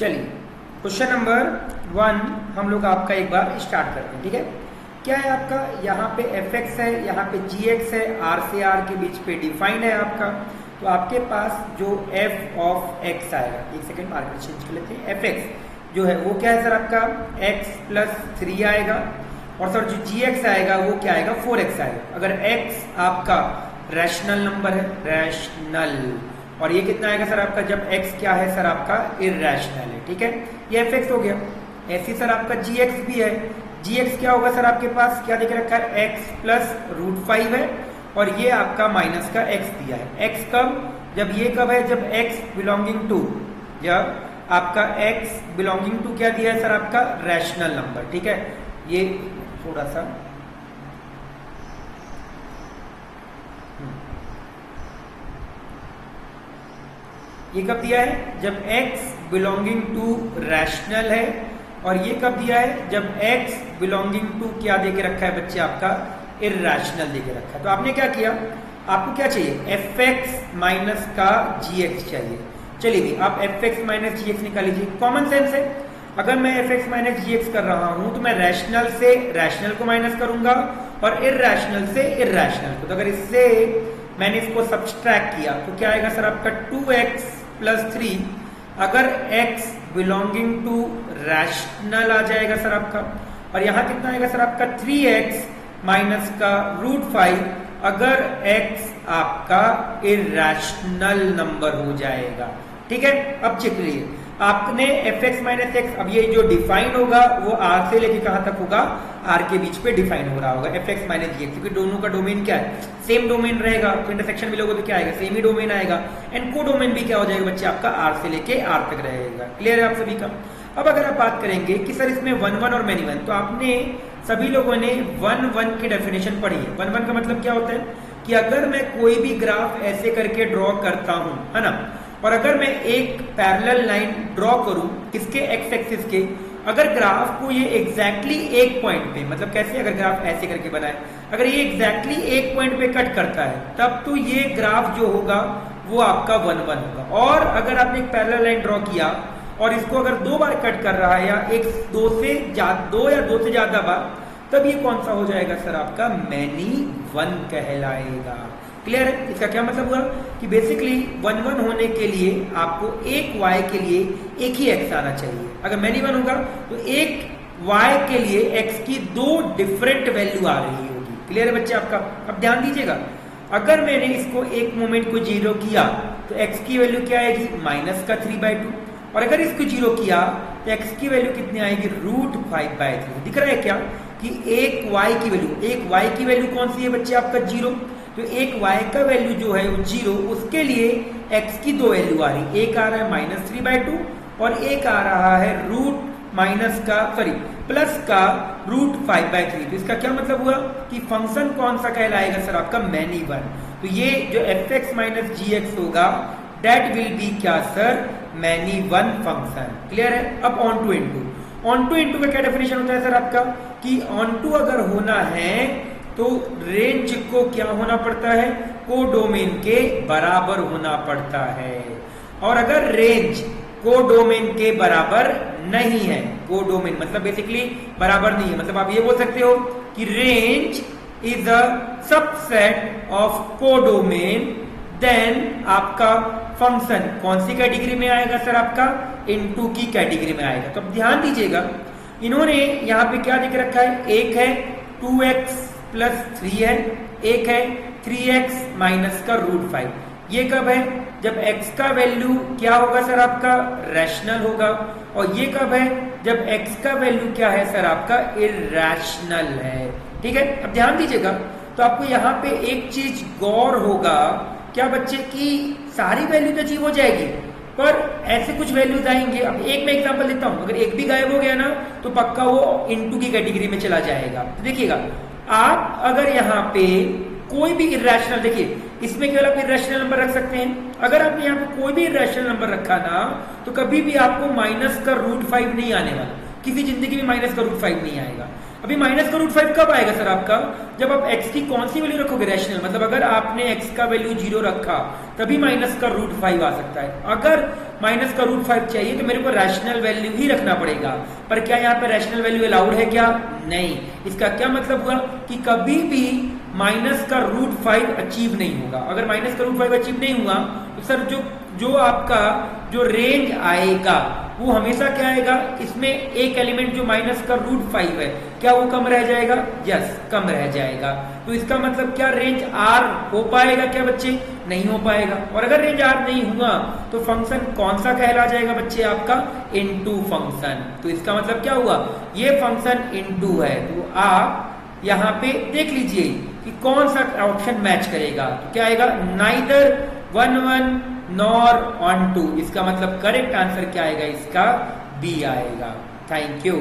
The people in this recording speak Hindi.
चलिए क्वेश्चन नंबर 1 हम लोग आपका एक बार स्टार्ट करते हैं। ठीक है, क्या है आपका, यहाँ पे एफ एक्स है, यहाँ पे जी एक्स है, आर से आर के बीच पे डिफाइंड है आपका। तो आपके पास जो एफ ऑफ एक्स आएगा, एक सेकेंड मार्कर चेंज कर लेते हैं, एफ एक्स जो है वो क्या है सर आपका एक्स प्लस 3 आएगा, और सर जो जी एक्स आएगा वो क्या आएगा 4x आएगा। अगर x आपका रैशनल नंबर है, रैशनल, और ये कितना आएगा सर आपका जब x क्या है सर आपका इरैशनल है। ठीक है, ये एफ एक्स हो गया। ऐसी सर आपका जी एक्स भी है, जी एक्स क्या होगा सर आपके पास क्या देख रखा है x प्लस √5 है, और ये आपका माइनस का x दिया है। x कब, जब ये कब है जब x बिलोंगिंग टू, जब आपका x बिलोंगिंग टू क्या दिया है सर आपका रैशनल नंबर। ठीक है, ये थोड़ा सा ये कब दिया है जब x बिलोंगिंग टू रैशनल है, और ये कब दिया है जब x बिलोंगिंग टू क्या देके रखा है बच्चे आपका इरैशनल देके रखा है। तो आपने क्या किया, आपको क्या चाहिए एफ एक्स माइनस का जी एक्स चाहिए। चलिए भी आप एफ एक्स माइनस जी एक्स निकाल लीजिए, कॉमन सेंस है। अगर मैं एफ एक्स माइनस जी एक्स कर रहा हूं तो मैं रैशनल से रैशनल को माइनस करूंगा और इरैशनल से इरैशनल को। तो अगर इससे मैंने इसको सब्सट्रैक्ट किया तो क्या आएगा सर आपका 2x प्लस 3। अगर x बिलोंगिंग टू रैशनल आ जाएगा सर आपका, और यहां कितना आएगा सर आपका 3x माइनस का √5 अगर x आपका इरैशनल नंबर हो जाएगा। ठीक है, अब चेक लीजिए आपने एफ एक्स माइनस एक्स, अब ये जो डिफाइन होगा वो आर से लेके कहां तक होगा, आर के बीच पे डिफाइन हो रहा होगा एफ एक्स माइनस जी एक्स, क्योंकि दोनों का डोमेन क्या है सेम डोमेन रहेगा। तो इंटरसेक्शन मिलोगे तो क्या आएगा सेम ही डोमेन आएगा, एंड को डोमेन भी क्या हो जाएगा बच्चे आपका आर से लेके आर तक रहेगा। क्लियर है आप सभी का। अब अगर आप बात करेंगे कि सर इसमें 1 1 और मैनी 1, तो आपने सभी लोगों ने 1 1 की डेफिनेशन पढ़ी है। 1 1 का मतलब क्या होता है कि अगर मैं कोई भी ग्राफ ऐसे करके ड्रॉ करता हूं, है ना, और अगर मैं एक पैरेलल लाइन ड्रॉ करूं किसके एक्स एक्सिस के, अगर ग्राफ को ये एग्जैक्टली एक पॉइंट पे, मतलब कैसे, अगर ग्राफ ऐसे करके बनाए, अगर ये एग्जैक्टली एक पॉइंट पे कट करता है तब तो ये ग्राफ जो होगा वो आपका 1 1 होगा। और अगर आपने एक पैरेलल लाइन ड्रॉ किया और इसको अगर 2 बार कट कर रहा है या दो या दो से ज्यादा बार, तब ये कौन सा हो जाएगा सर आपका मैनी 1 कहलाएगा। क्लियर है, इसका क्या मतलब हुआ कि बेसिकली 1 1 होने के लिए आपको एक y के लिए एक ही x आना चाहिए। अगर मैनी 1 होगा तो एक y के लिए x की 2 डिफरेंट वैल्यू आ रही होगी। क्लियर है बच्चे आपका। अब ध्यान दीजिएगा, अगर मैंने इसको एक मोमेंट को 0 किया तो x की वैल्यू क्या आएगी माइनस का 3/2, और अगर इसको 0 किया तो x की वैल्यू कितनी आएगी √5/3। दिख रहा है क्या कि एक y की वैल्यू कौन सी है बच्चे आपका 0, तो एक y का वैल्यू जो है वो 0, उसके लिए x की 2 वैल्यू आ रही, एक आ रहा है -3/2 और एक आ रहा है प्लस का √5/3। तो इसका क्या मतलब हुआ कि फंक्शन कौन सा कहलाएगा सर आपका मैनी 1। तो ये जो एफ एक्स माइनस जी एक्स होगा दैट विल बी क्या सर मैनी 1 फंक्शन। क्लियर है। अब ऑन टू इनटू का क्या डेफिनेशन होता है सर आपका कि ऑन टू अगर होना है तो रेंज को क्या होना पड़ता है, कोडोमेन के बराबर होना पड़ता है। और अगर रेंज कोडोमेन के बराबर नहीं है, कोडोमेन मतलब बेसिकली बराबर नहीं है, मतलब आप ये बोल सकते हो कि range is a subset of codomain, then आपका फंक्शन कौन सी कैटेगरी में आएगा सर आपका इनटू की कैटेगरी में आएगा। तो अब ध्यान दीजिएगा, इन्होंने यहाँ पे क्या दिख रखा है, एक है 2x प्लस 3 है, एक है 3x माइनस का √5। ये कब है जब x का वैल्यू क्या होगा सर आपका रैशनल होगा, और ये कब है जब x का वैल्यू क्या है सर आपका इरैशनल है। ठीक है, अब ध्यान दीजिएगा, तो आपको यहाँ पे एक चीज गौर होगा क्या बच्चे की सारी वैल्यू तो अचीव हो जाएगी पर ऐसे कुछ वैल्यूज आएंगे। अब एक मैं एग्जांपल देता हूं, अगर एक भी गायब हो गया ना तो पक्का वो इनटू की कैटेगरी में चला जाएगा। तो देखिएगा आप अगर यहाँ पे कोई भी इरैशनल, देखिए इसमें केवल आप इरैशनल नंबर रख सकते हैं। अगर आपने यहाँ पे कोई भी इरैशनल नंबर रखा ना तो कभी भी आपको माइनस का √5 नहीं आने वाला, किसी जिंदगी में माइनस का √5 नहीं आएगा। अभी माइनस का √5 कब आएगा सर आपका, जब आप x की कौन सी वैल्यू रखोगे रैशनल, मतलब अगर आपने x का वैल्यू 0 रखा तभी माइनस का √5 आ सकता है। अगर माइनस का रूट 5 चाहिए तो मेरे को रैशनल वैल्यू ही रखना पड़ेगा। पर क्या यहाँ पे रैशनल वैल्यू अलाउड है क्या? नहीं। इसका क्या मतलब हुआ कि कभी भी माइनस का रूट 5 अचीव नहीं होगा। अगर माइनस का रूट 5 अचीव नहीं हुआ तो सर जो आपका जो रेंज आएगा वो हमेशा क्या आएगा, इसमें एक एलिमेंट जो माइनस का रूट 5 है क्या वो कम रह जाएगा? यस, कम रह जाएगा। तो इसका मतलब क्या रेंज आर हो पाएगा क्या बच्चे? नहीं हो पाएगा। और अगर रेंज आर नहीं हुआ तो फंक्शन कौन सा कहला जाएगा बच्चे? आपका इनटू फंक्शन। तो इसका मतलब क्या हुआ, ये फंक्शन इनटू है। तो आप यहाँ पे देख लीजिए कि कौन सा ऑप्शन मैच करेगा। तो क्या आएगा? Neither 1 1 nor on 2। इसका मतलब करेक्ट आंसर क्या आएगा? इसका बी आएगा। Thank you.